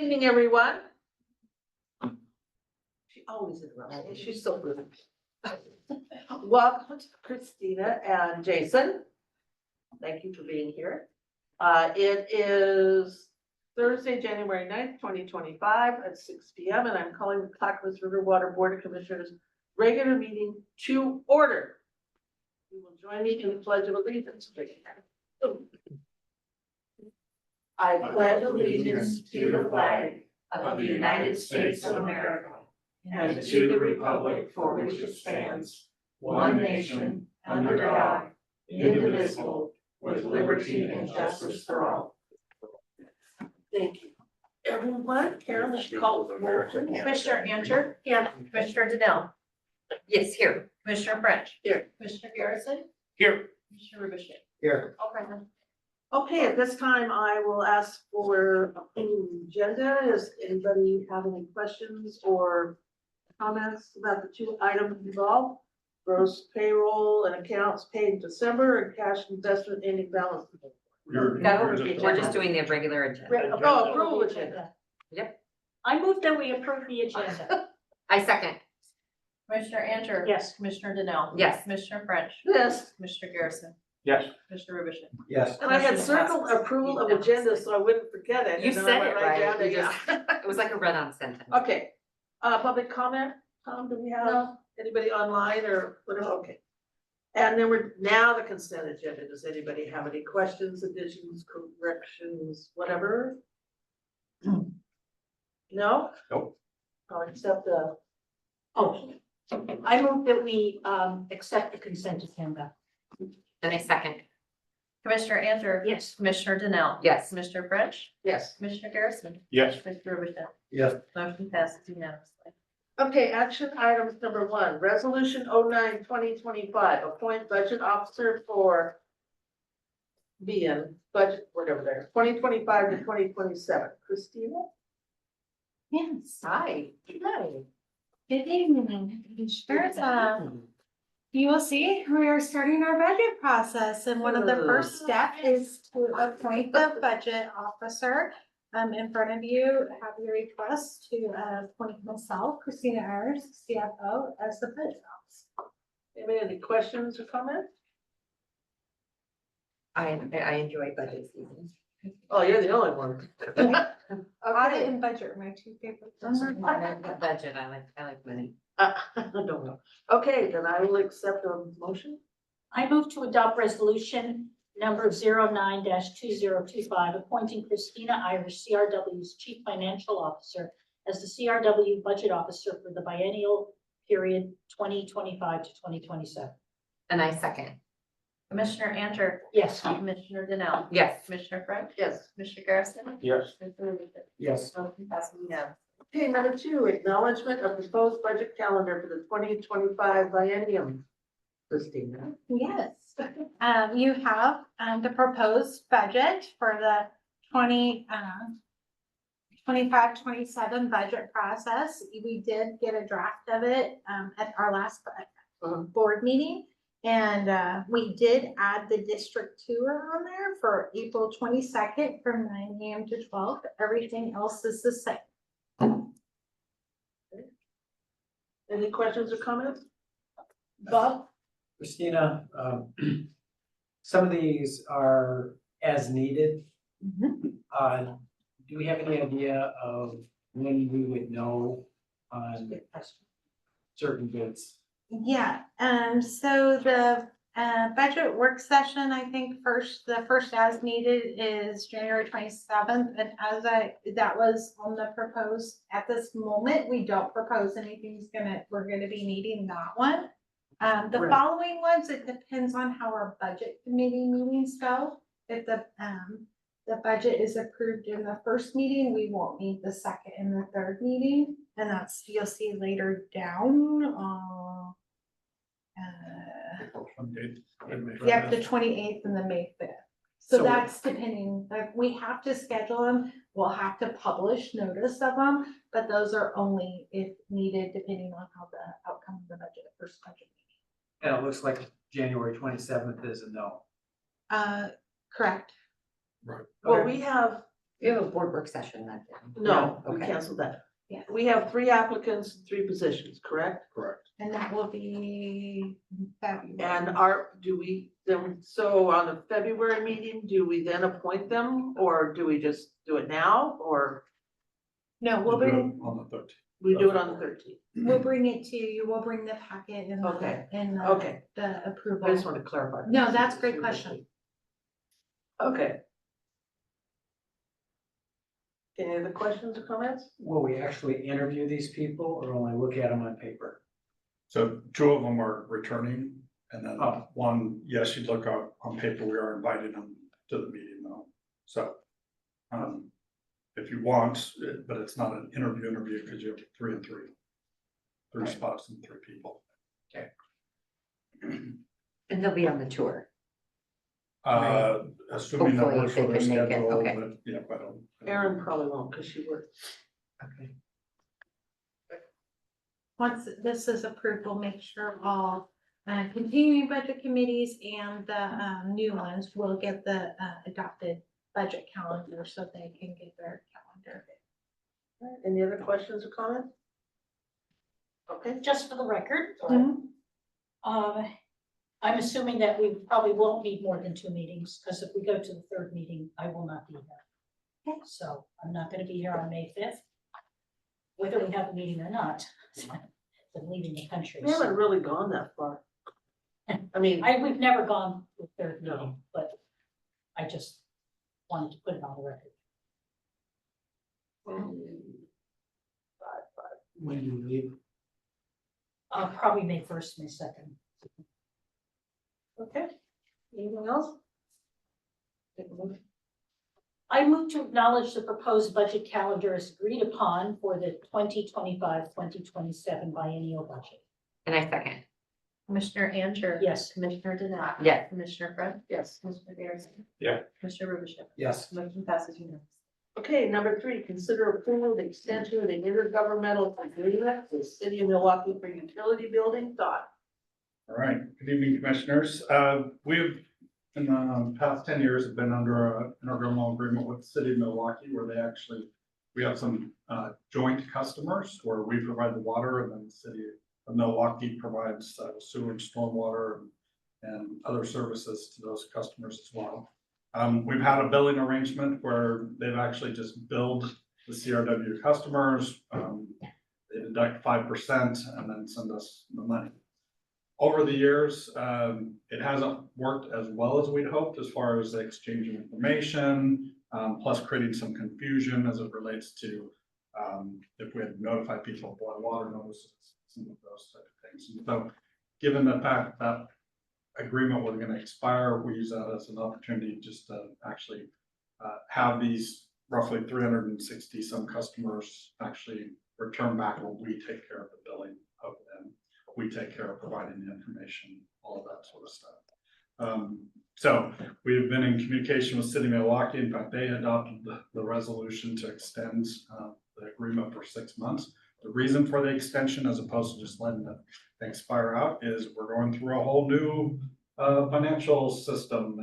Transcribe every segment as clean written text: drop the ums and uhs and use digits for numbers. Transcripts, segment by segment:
Evening, everyone. She always interrupts me. She's so good. Welcome to Christina and Jason. Thank you for being here. It is Thursday, January 9th, 2025 at 6 p.m. and I'm calling the Clackamas River Water Board of Commissioners regular meeting to order. You will join me in the Pledge of Allegiance. I pledge allegiance to the flag of the United States of America and to the republic for which it stands, one nation, under God, indivisible, with liberty and justice for all. Thank you. Everyone, Carol, she called the roll. Commissioner Ancher? Here. Commissioner Danell? Yes, here. Commissioner French? Here. Commissioner Garrison? Here. Commissioner Rubishek? Here. All present. Okay, at this time, I will ask for an agenda. Does anybody have any questions or comments about the two items involved? Gross payroll and accounts paid in December and cash investment ending balance. We're just doing the regular agenda. Oh, approval agenda. Yep. I move that we approve the agenda. I second. Commissioner Ancher? Yes. Commissioner Danell? Yes. Commissioner French? Yes, Commissioner Garrison? Yes. Commissioner Rubishek? Yes. and I had Motion circled passes. approval of agenda so I wouldn't forget it. You and then I said went it right. down You to- just- yeah. It was like a run-on sentence. Okay, public comment, Tom, do we have anybody online or whatever? Okay. And then we're now the consent agenda. Does anybody have any questions, additions, corrections, whatever? No? Nope. I'll accept the, Oh, I move that we accept the consent agenda. And I second. Commissioner Ancher? Yes. Commissioner Danell? Yes. Commissioner French? yes. Commissioner Garrison? Yes. Commissioner Rubishek? Yes. Motion passes unanimously. Okay, action items number 1, resolution 09-2025, appoint budget officer for budget, whatever there, 2025 to 2027. Christina? Yes, Hi. hello. Good evening, Commissioners. You will see we are starting our budget process, and one of the first steps is to appoint the budget officer. In front of you, have your request to appoint myself, Christina Ayers, CFO, as the budget officer. Anybody have any questions or comments? I enjoy budget season. Oh, you're the only one. Audit Okay. and budget are my two favorite I things. like the budget, I like money. I don't know. Okay, then I will accept a motion. I move to adopt resolution number 09-2025, appointing Christina Irish, CRW's Chief Financial Officer, as the CRW Budget Officer for the biennial period 2025 to 2027. And I second. Commissioner Ancher? Yes. Commissioner Danell? Yes. Commissioner French? Yes. Commissioner Garrison? Yes. Commissioner Rubishek? Yes. Motion passes unanimously. Okay, number 2, acknowledgement of proposed budget calendar for the 2025 biennium. Christina. Yes, you have the proposed budget for the 25-27 budget process. We did get a draft of it at our last board meeting. And we did add the district tour on there for April 22nd from 9 a.m. to 12. Everything else is the same. Any questions or comments? Bob? Christina, some of these are as needed. Do we have any idea of when we would know on certain bids? Yeah, so the budget work session, I think the first as needed is January 27th. And that was on the proposed, at this moment, we don't propose we're gonna be needing that one. The Right. following ones, it depends on how our budget committee meetings go. If the budget is approved in the first meeting, we won't need the second and the third meeting. And that's, you'll see later down, yeah, the 28th and the May 5th. So So- that's depending, like, we have to schedule them, we'll have to publish notice of them, but those are only if needed, depending on how the outcome of the first budget meeting. And it looks like January 27th is a no. Correct. Well, we have We have a board work session that day. No, we Okay. canceled that. Yeah. We have 3 applicants, 3 positions, correct? Correct. And that will be February. And so on the February meeting, do we then appoint them, or do we just do it now, or No, we'll We'll do bring, it on the 13th. we do it on the 13th? we'll bring it to you, we'll bring the packet and Okay. the I approval. just want to clarify. No, that's a great question. Okay. Any other questions or comments? Will we actually interview these people or only look at them on paper? So 2 of them are returning, and then Oh. one, yes, you look on paper, we are inviting them to the meeting though. So, if you want, but it's not an interview because you have 3 and 3. 3 spots and 3 people. And they'll be on the tour. Assuming that Hopefully, works if they for their can make it, schedule, okay. but yeah, I don't. Erin probably won't, because she works. Okay. Once this is approved, we'll make sure all continuing budget committees and the new ones will get the adopted budget calendar so they can get their calendar. Any other questions or comments? Okay, Just for the record, Mhm. I'm assuming that we probably won't need more than 2 meetings, because if we go to the 3rd meeting, I will not be here. So I'm not gonna be here on May 5th. Whether we have a meeting or not, I'm leaving the country. we haven't really gone that far. I mean, We've never gone to the 3rd No. meeting, but I just wanted to put it on the record. When do you leave? Probably May 1st, May 2nd. okay, anything else? Take a motion. I move to acknowledge the proposed budget calendar as agreed upon for the 2025-2027 biennial budget. And I second. Commissioner Ancher. Yes. Commissioner Denell. Yes. Commissioner Friend. Yes. Commissioner Garrison. Yeah. Commissioner Rubishek. Yes. Motion passes unanimously. Okay, number 3, consider approval of the extension of the intergovernmental agreement with the City of Milwaukee for utility building. Dot. All right, good evening, commissioners. We've, in the past 10 years, have been under an intergovernmental agreement with the city of Milwaukee where we have some joint customers where we provide the water and then the city of Milwaukee provides sewer and stormwater and other services to those customers as well. We've had a billing arrangement where they've actually just billed the CRW customers. They deduct 5% and then send us the money. Over the years, it hasn't worked as well as we'd hoped as far as the exchange of information, plus creating some confusion as it relates to if we had notified people of boil water notices, some of those type of things. And so, given the fact that agreement was going to expire, we use that as an opportunity just to actually have these roughly 360 some customers actually return back when we take care of the billing of them. We take care of providing the information, all of that sort of stuff. So we've been in communication with City of Milwaukee. In fact, they adopted the resolution to extend the agreement for 6 months. The reason for the extension, as opposed to just letting it expire out, is we're going through a whole new financial system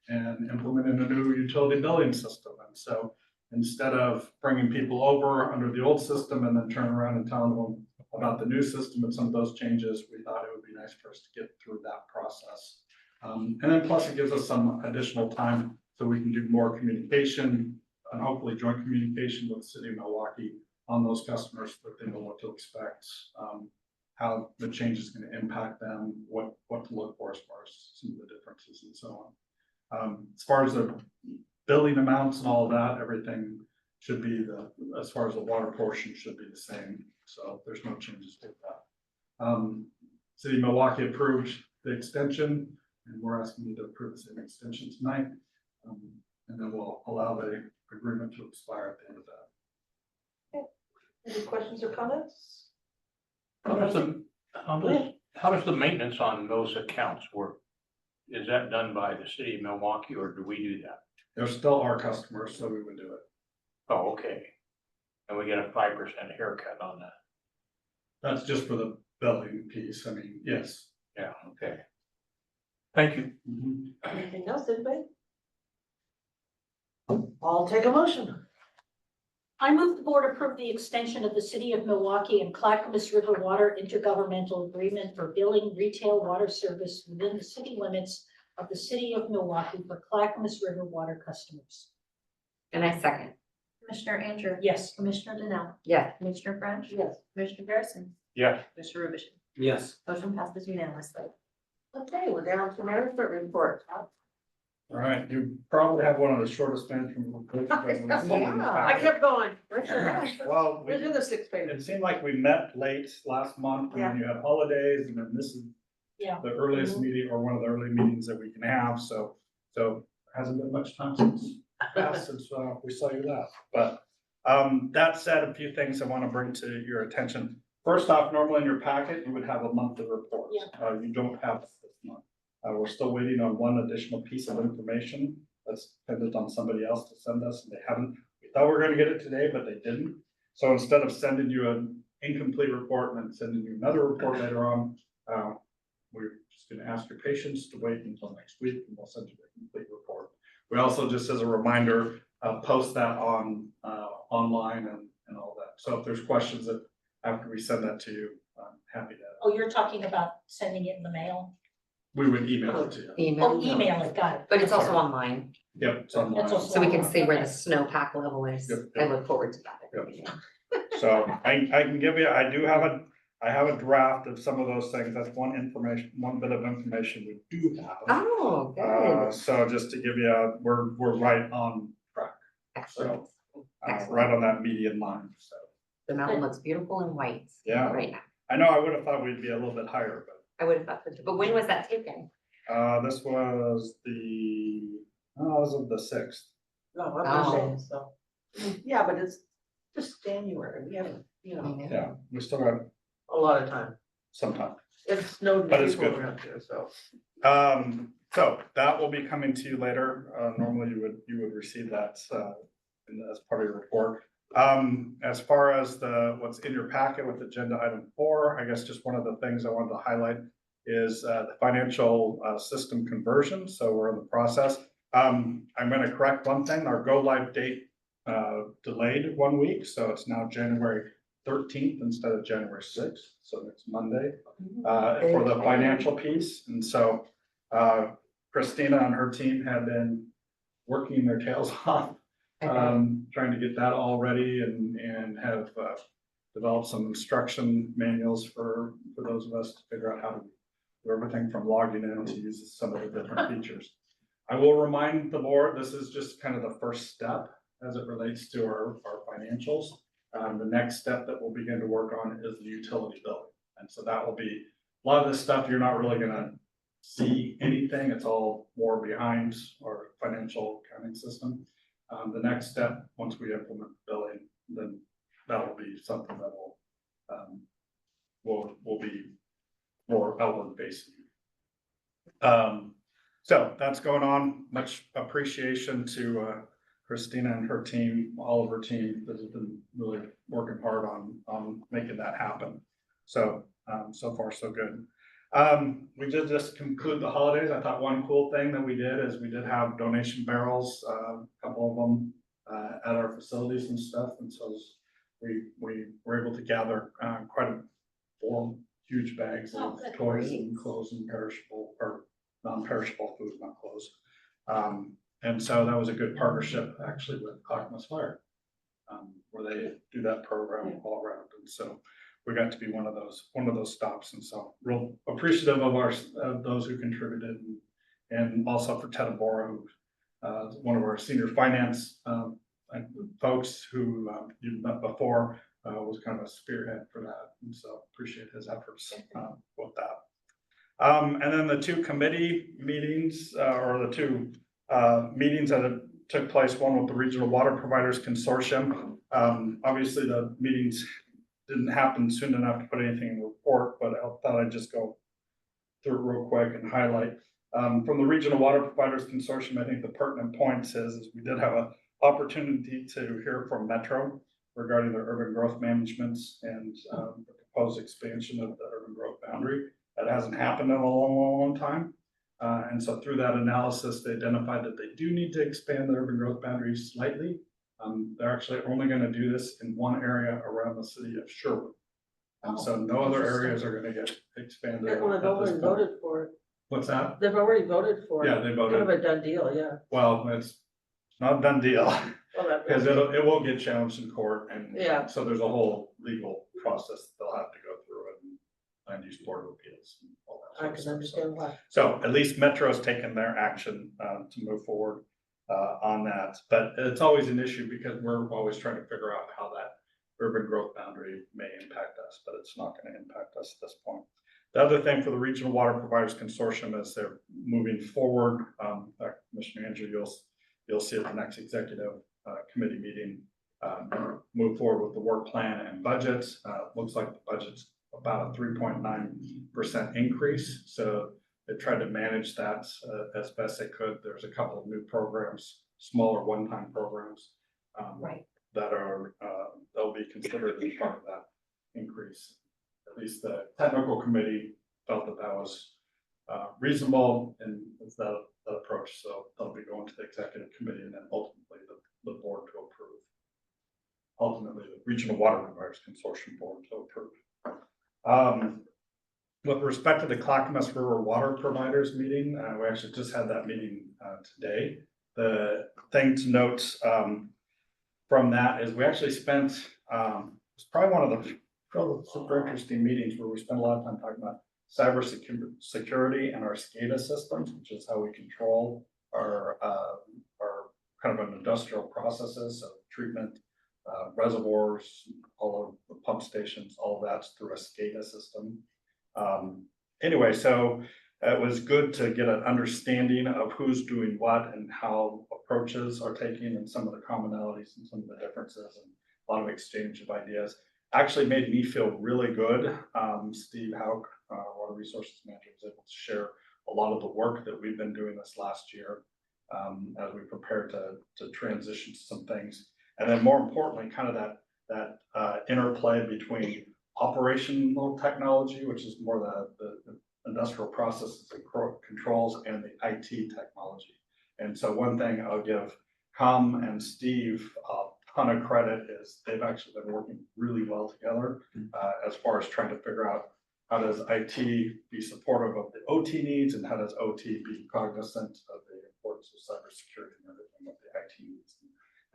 and implementing a new utility billing system. And so instead of bringing people over under the old system and then turning around and telling them about the new system and some of those changes, we thought it would be nice for us to get through that process. And then plus it gives us some additional time so we can do more communication and hopefully joint communication with the City of Milwaukee on those customers so that they know what to expect, how the change is going to impact them, what to look for as far as some of the differences and so on. As far as the billing amounts and all of that, everything should be as far as the water portion should be the same. So there's no changes to that. City of Milwaukee approved the extension and we're asking you to approve the same extension tonight. And then we'll allow the agreement to expire at the end of that. Any questions or comments? How does the maintenance on those accounts work? Is that done by the city of Milwaukee or do we do that? They're still our customers, so we would do it. Oh, okay. And we get a 5% haircut on that. That's just for the billing piece. I mean, yes. Yeah, okay. Thank you. Anything else, anybody? I'll take a motion. I move the board approve the extension of the City of Milwaukee and Clackamas River Water Intergovernmental Agreement for billing retail water service within the city limits of the City of Milwaukee for Clackamas River water customers. And I second. Commissioner Andrew. Yes. Commissioner Danell. Yes. Commissioner French. Yes. Commissioner Garrison. Yes. Commissioner Rubishing. Yes. Motion passes unanimously. Okay, we're down to management report. All right, you probably have one of the shortest management reports. I kept going. Well, We're in the 6 it pages. seemed like we met late last month and then you had holidays and then this is Yeah. the earliest meeting or one of the early meetings that we can have, so hasn't been much time since we saw you last, but that said, a few things I want to bring to your attention. First off, normally in your packet, you would have a monthly report. You don't have it this month. We're still waiting on one additional piece of information that's dependent on somebody else to send us, and they haven't. We thought we were gonna get it today, but they didn't. So instead of sending you an incomplete report and then sending you another report later on, we're just gonna ask your patience to wait until next week and we'll send you a complete report. We also, just as a reminder, post that on online and all that. So if there's questions that after we send that to you, I'm happy to, Oh, you're talking about sending it in the mail? we would email it to you. Oh, email it, got it. But it's also online, Yep, it's online. That's also- so we can see where the snowpack level is. Yep, I yep. look forward to that. Yep. So I can give you, I have a draft of some of those things. That's one bit of information we do have. Oh, good. So just to give you, we're right on track. Excellent. So, Excellent. right on that median line, so, The mountain looks beautiful and white. Yeah. Right now. I know I would have thought we'd be a little bit higher, I would have thought so too. But when was that taken? this was as of the 6th. No, Oh. I'm saying so. Yeah, but it's just January. We haven't, Yeah, we still got a lot of time. some time. It snowed But it's people good. around here, so. So that will be coming to you later. Normally you would receive that, as part of your report. As far as what's in your packet with agenda item 4, I guess just one of the things I wanted to highlight is, the financial, system conversion. So we're in the process. I'm gonna correct one thing. Our go live date, delayed 1 week. So it's now January 13th instead of January 6th. So next Monday, for the financial piece. And so, Christina and her team have been working their tails off, trying to get that all ready and have developed some instruction manuals for those of us to figure out how to do everything from logging in to use some of the different features. I will remind the board, this is just kind of the first step as it relates to our financials. The next step that we'll begin to work on is the utility billing. And so that will be, a lot of this stuff, you're not really gonna see anything. It's all more behind our financial accounting system. The next step, once we implement billing, then that will be something that will be more outward facing. So that's going on. Much appreciation to Christina and her team, all of her team that has been really working hard on making that happen. So, so far so good. We did just conclude the holidays. I thought one cool thing that we did is we did have donation barrels, a couple of them at our facilities and stuff. And so we were able to gather quite 4 huge bags of toys and clothes and perishable or non-perishable food, not clothes. And so that was a good partnership actually with Clackamas Fire, where they do that program all around. And so we got to be one of those stops. And so real appreciative of those who contributed, and also for Ted Abora, who one of our senior finance folks who you've met before, was kind of a spearhead for that. And so appreciate his efforts with that. And then the 2 committee meetings, or the 2 meetings that took place, one with the Regional Water Providers Consortium. Obviously the meetings didn't happen soon enough to put anything in the report, but I thought I'd just go through it real quick and highlight. From the Regional Water Providers Consortium, I think the pertinent point is we did have an opportunity to hear from Metro regarding their urban growth managements and the proposed expansion of the urban growth boundary. That hasn't happened in a long time. And so through that analysis, they identified that they do need to expand the urban growth boundaries slightly. They're actually only gonna do this in one area around the city of Sherwood. And so no other areas are gonna get expanded. Well, they've at this already point. voted for it. What's that? They've already voted for it. Yeah, they Kind of voted. a done deal, yeah. Well, it's not a done deal, Well, that- because it will get challenged in court, and Yeah. so there's a whole legal process they'll have to go through, and land use board of appeals and all that. I sort can of stuff. understand why. So at least Metro's taken their action to move forward on that, but it's always an issue because we're always trying to figure out how that urban growth boundary may impact us, but it's not going to impact us at this point. The other thing for the Regional Water Providers Consortium is they're moving forward. Commissioner Andrew, you'll see at the next executive committee meeting, move forward with the work plan and budgets. Looks like the budget's about a 3.9% increase. So they tried to manage that as best they could. There's a couple of new programs, smaller one-time programs. Right. That are, they'll be considered as part of that increase. At least the technical committee felt that that was reasonable and it's that approach. So they'll be going to the executive committee and then ultimately the board to approve. Ultimately, the Regional Water Providers Consortium board to approve. With respect to the Clackamas River Water Providers meeting, we actually just had that meeting today. The thing to note from that is we actually spent, it's probably one of the super interesting meetings where we spent a lot of time talking about cyber security and our SCADA systems, which is how we control our kind of an industrial processes of treatment, reservoirs, all of the pump stations, all of that's through a SCADA system. Anyway, so it was good to get an understanding of who's doing what and how approaches are taking and some of the commonalities and some of the differences and a lot of exchange of ideas. Actually made me feel really good. Steve Hauk, Water Resources Manager, was able to share a lot of the work that we've been doing this last year as we prepare to transition to some things. And then more importantly, kind of that interplay between operational technology, which is more the industrial processes and controls, and the IT technology. And so one thing I'll give Com and Steve a ton of credit is they've actually been working really well together as far as trying to figure out how does IT be supportive of the OT needs and how does OT be cognizant of the importance of cybersecurity and everything with the IT needs.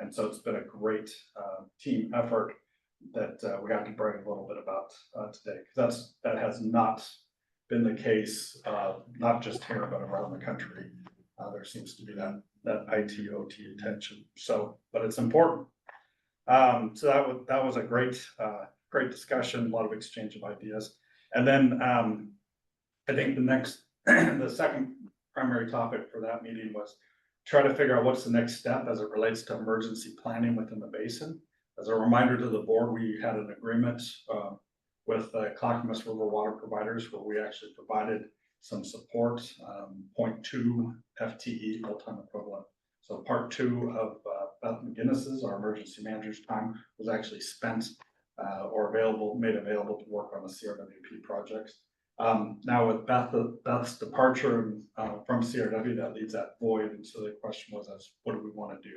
And so it's been a great team effort that we have to brag a little bit about today, because that has not been the case, not just here, but around the country. There seems to be that IT OT attention. So, but it's important. So that was a great discussion, a lot of exchange of ideas. And then I think the second primary topic for that meeting was try to figure out what's the next step as it relates to emergency planning within the basin. As a reminder to the board, we had an agreement with Clackamas River Water Providers where we actually provided some support, 0.2 FTE full-time equivalent. So part 2 of Beth McGinnis's, our emergency manager's time, was actually spent or made available to work on the CRWP projects. Now with Beth's departure from CRW, that leaves that void. And so the question was, what do we want to do?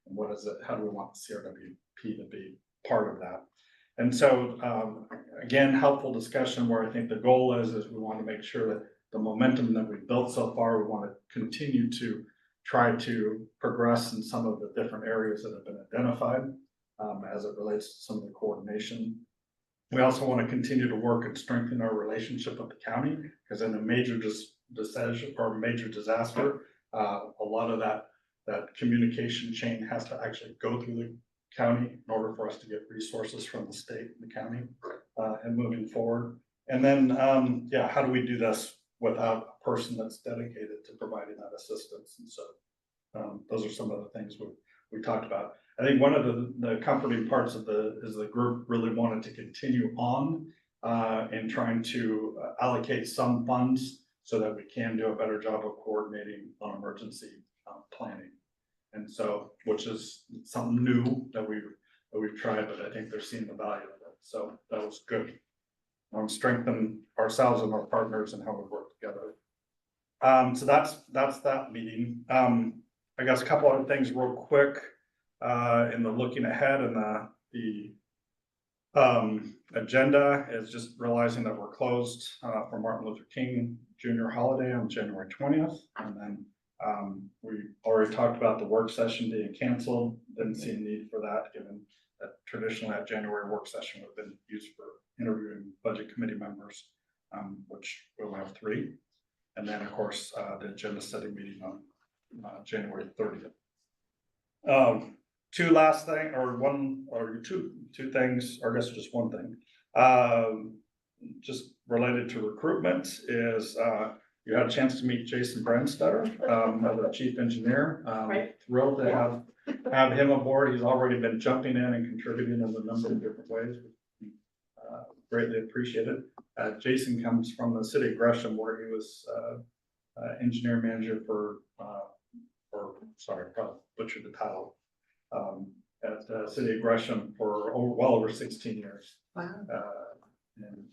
And what is it? How do we want the CRWP to be part of that? And so again, helpful discussion where I think the goal is we want to make sure that the momentum that we've built so far, we want to continue to try to progress in some of the different areas that have been identified as it relates to some of the coordination. We also want to continue to work and strengthen our relationship with the county, because in a major decision or major disaster, a lot of that communication chain has to actually go through the county in order for us to get resources from the state and the county and moving forward. And then, how do we do this without a person that's dedicated to providing that assistance? And so those are some of the things we talked about. I think one of the comforting parts of the group really wanted to continue on in trying to allocate some funds so that we can do a better job of coordinating on emergency planning. And so, which is something new that we've tried, but I think they're seeing the value of it. So that was good. Strengthen ourselves and our partners and how we work together. So that's that meeting. I guess a couple other things real quick, in the looking ahead and the agenda is just realizing that we're closed, for Martin Luther King Jr. holiday on January 20th. And then, we already talked about the work session being canceled. Didn't see a need for that, given that traditionally that January work session would have been used for interviewing budget committee members, which we'll have 3. And then, of course, the agenda setting meeting on January 30th. Two last thing, or one, or two things, or I guess just one thing. Just related to recruitment is, you had a chance to meet Jason Brandstetter, the chief engineer. Right. Thrilled to have him aboard. He's already been jumping in and contributing in a number of different ways. Greatly appreciated. Jason comes from the city of Gresham, where he was engineer manager for sorry, probably butchered the title, at the city of Gresham for well over 16 years. Wow.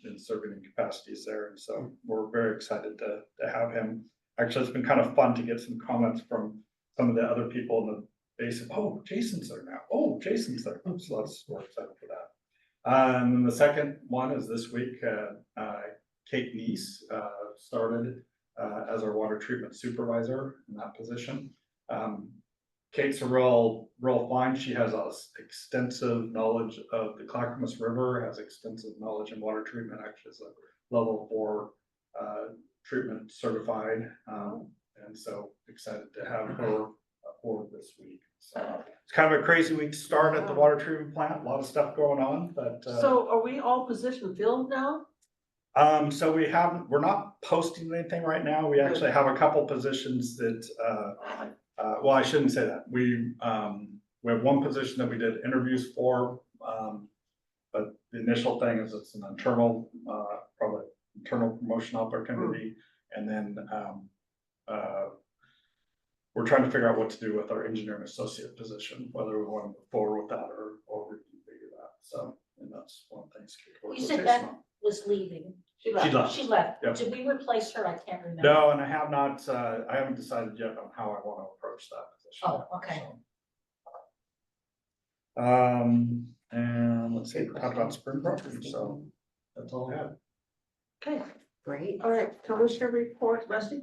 And serving in capacities there. And so we're very excited to have him. Actually, it's been kind of fun to get some comments from some of the other people in the base of, oh, Jason's there now. Oh, Jason's there. So we're excited for that. And then the second one is this week, Kate Neese started as our water treatment supervisor in that position. Kate's a real find. She has extensive knowledge of the Clackamas River, has extensive knowledge in water treatment, actually is a level 4 treatment certified. And so excited to have her aboard this week. So it's kind of a crazy week to start at the water treatment plant, a lot of stuff going on, but. So are we all position filled now? So we're not posting anything right now. We actually have a couple positions that, well, I shouldn't say that. We have one position that we did interviews for, but the initial thing is it's an internal, probably internal promotion opportunity. And then we're trying to figure out what to do with our engineering associate position, whether we want to move forward with that or we can figure that. So, and that's one thing. You said that was leaving. She left. She left. Yep. Did we replace her? I can't remember. No, and I have not, I haven't decided yet on how I want to approach that position. Oh, okay. So, and let's see, talk about spring break, so that's all I have. Okay, Great. all right, commissioner report, Rusty?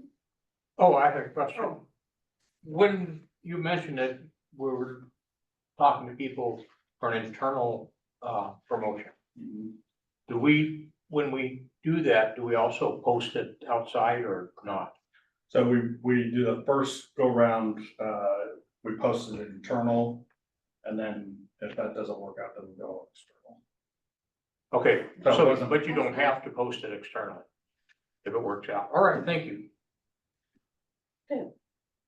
Oh, I have a question. Oh. When you mentioned that we were talking to people for an internal promotion, do we, when we do that, do we also post it outside or not? So we do the first go round, we posted it internal, and then if that doesn't work out, then we go external. Okay, So it so, wasn't- but you don't have to post it externally if it works out. All right, thank you.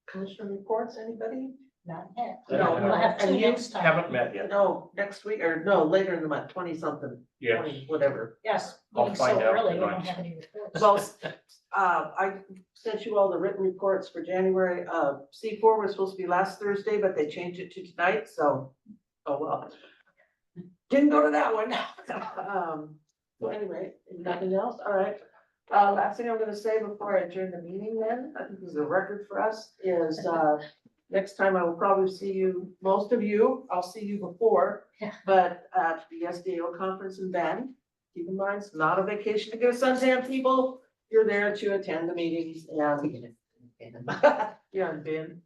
Commissioner reports, anybody? Not yet. No, We'll have two and you next time. Haven't met yet. No, next week, or no, later in the month, 20 something, Yes. 20, whatever. Yes, I'll being so find out early, we tonight. don't have any reports. Well, I sent you all the written reports for January. C4 was supposed to be last Thursday, but they changed it to tonight, so, oh well. Didn't go to that one. So anyway, nothing else, all right. Last thing I'm gonna say before I adjourn the meeting then, I think this is a record for us, is, next time I will probably see you, most of you, I'll see you before. Yeah. But at the SDO conference in Bend, keep in mind, it's not a vacation to go to suntan, people. You're there to attend the meetings and. You're in Bend.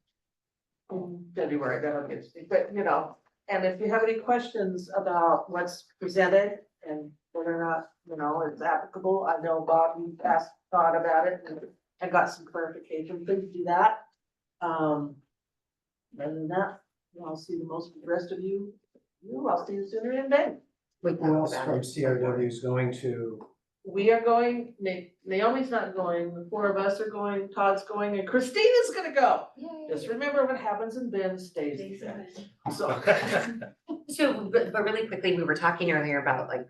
In February, that'll get to, but you know, and if you have any questions about what's presented and whether or not, you know, it's applicable, I know Bob, you asked, thought about it and I got some clarification, please do that. Other than that, I'll see the most of the rest of you. I'll see you sooner in Bend. Who else from CRW is going to? We are going, Naomi's not going, the 4 of us are going, Todd's going, and Christina's gonna go. Just remember what happens in Bend stays in Bend. So. So, but really quickly, we were talking earlier about like,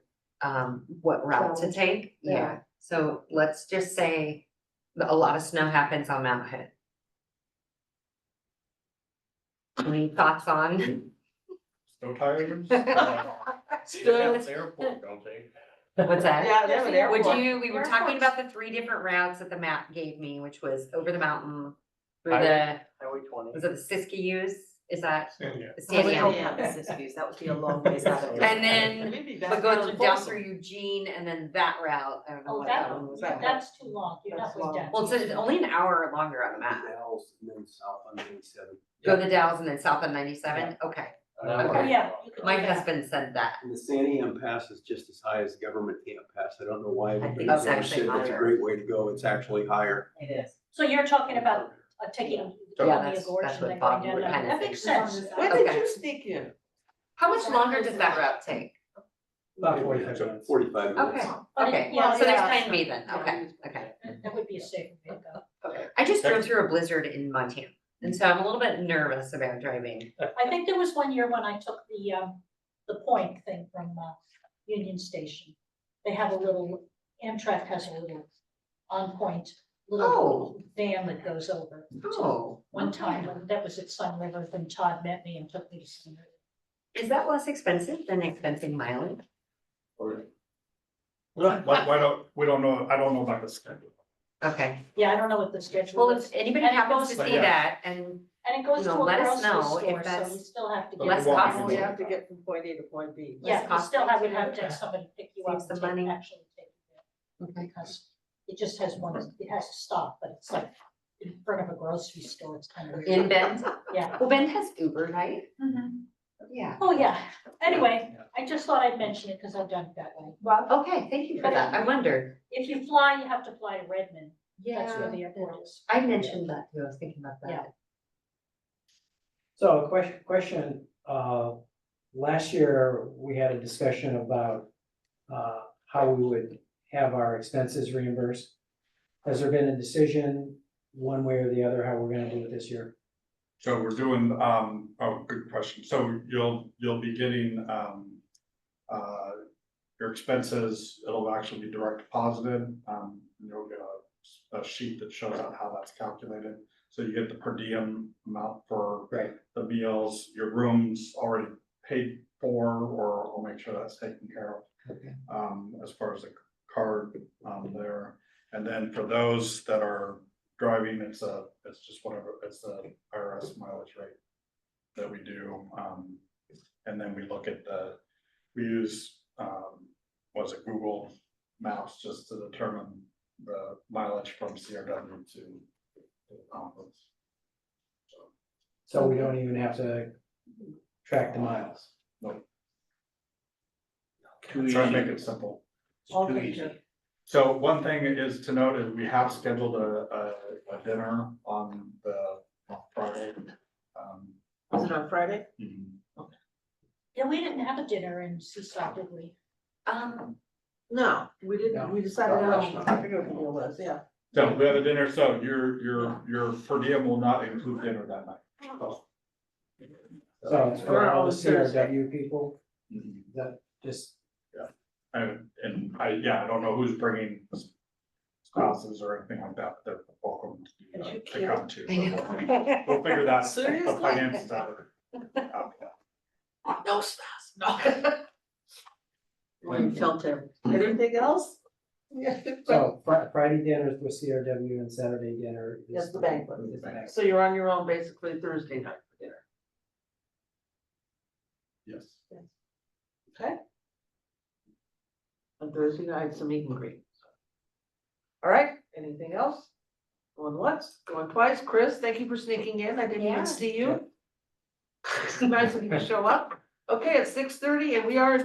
what route to take. Yeah. Yeah, so let's just say that a lot of snow happens on Mount Hood. Any thoughts on? Snow tires? They have an airport, don't they? What's that? Yeah, they have an Would airport. you, we were talking about the 3 different routes that the map gave me, which was over the mountain, through the, Highway 20. was it the Siskiyous? Is that Yeah. the I would Sandy? hope not the Siskiyous, that would be a long ways out of. And then, Maybe but back go down to down Folsom. through Eugene and then that route, I don't know Oh, what that that one one, was. that's too long, you're not That's going long. down. Well, it's only an hour longer on the map. Dalles and then south on 97. Go the Dalles and then south on 97, okay. Oh, Okay. yeah. you could do My that. husband said that. And the Santiam Pass is just as high as the government camp pass. I don't know why. think everybody's it's ever actually said It's a higher. great way to go. It's actually higher. It is. So you're talking about taking Yeah, the that's gorge what and then Bob going down, would kinda that makes think. sense. When Okay. did you sneak in? How much longer does that route take? About 45 So minutes. 45 minutes. Okay, But okay, yeah, so there's yeah. plan B then, okay, okay. That would be a safer way to go. Okay. I just drove through a blizzard in Montana, and so I'm a little bit nervous about driving. I think there was one year when I took the point thing from, Union Station. They have a little, Amtrak has a little on-point, little van that goes over. Oh. One time, when that was at Sun River, then Todd met me and took me to Sun River. Is that less expensive than expensing mileage? Why don't, we don't know, I don't know about the schedule. Okay, Yeah, I don't know what the schedule well, is. if anybody And it happens to goes- see Yeah. that and And it goes you to know, a let us grocery know store, if so that's you still have to But get. less we won't be costly. Oh, doing you have to that. get from point A to point B. Yeah, you costly. still would have to have somebody pick you up Saves and the money. actually take you there. Because it just has one, it has to stop, but it's like in front of a grocery store, it's kind of weird. in Bend, Yeah. well, Bend has Uber, right? Yeah. Oh, yeah. Anyway, I just thought I'd mention it because I've done it that way. Well, okay, thank you for that. I wondered. If you fly, you have to fly to Redmond. That's where Yeah, the airport is. I mentioned that too. I was thinking about Yeah. that. So a question, last year, we had a discussion about, how we would have our expenses reimbursed. Has there been a decision, one way or the other, how we're gonna do it this year? So we're doing, oh, good question. So you'll be getting, your expenses, it'll actually be direct deposited. You'll get a sheet that shows out how that's calculated. So you get the per diem amount for Right. the meals, your rooms already paid for, or I'll make sure that's taken care of. Okay. As far as the card, there. And then for those that are driving, it's just whatever, it's the IRS mileage rate that we do. And then we look at we use, was it Google Maps just to determine the mileage from CRW to the conference. So we don't even have to track the miles. Too Try to easy. make it simple. It's too Okay, easy. good. So one thing is to note is we have scheduled a dinner on the Friday. Was it on Friday? mhm. Yeah, we didn't have a dinner in Seesaw, did we? No, we didn't, we decided, I forget what it was, yeah. So we have a dinner, so your per diem will not include dinner that night. So, So it's for all the CRW people, mhm. that just, And I don't know who's bringing spouses or anything like that, but they're welcome to come too. I know. We'll figure that, the Seriously? finances out. No spouse, no. When you tell Tim, anything else? Yeah. so Friday dinner is with CRW and Saturday dinner is. Yes, the banquet. is the banquet. So you're on your own basically Thursday night for dinner, Yes. okay? On Thursday night, some meet and greet. All right, anything else? Going once, going twice, Chris, thank you for sneaking in, I didn't Yeah. even see you. Nice of you to show up. Okay, it's 6:30 and we are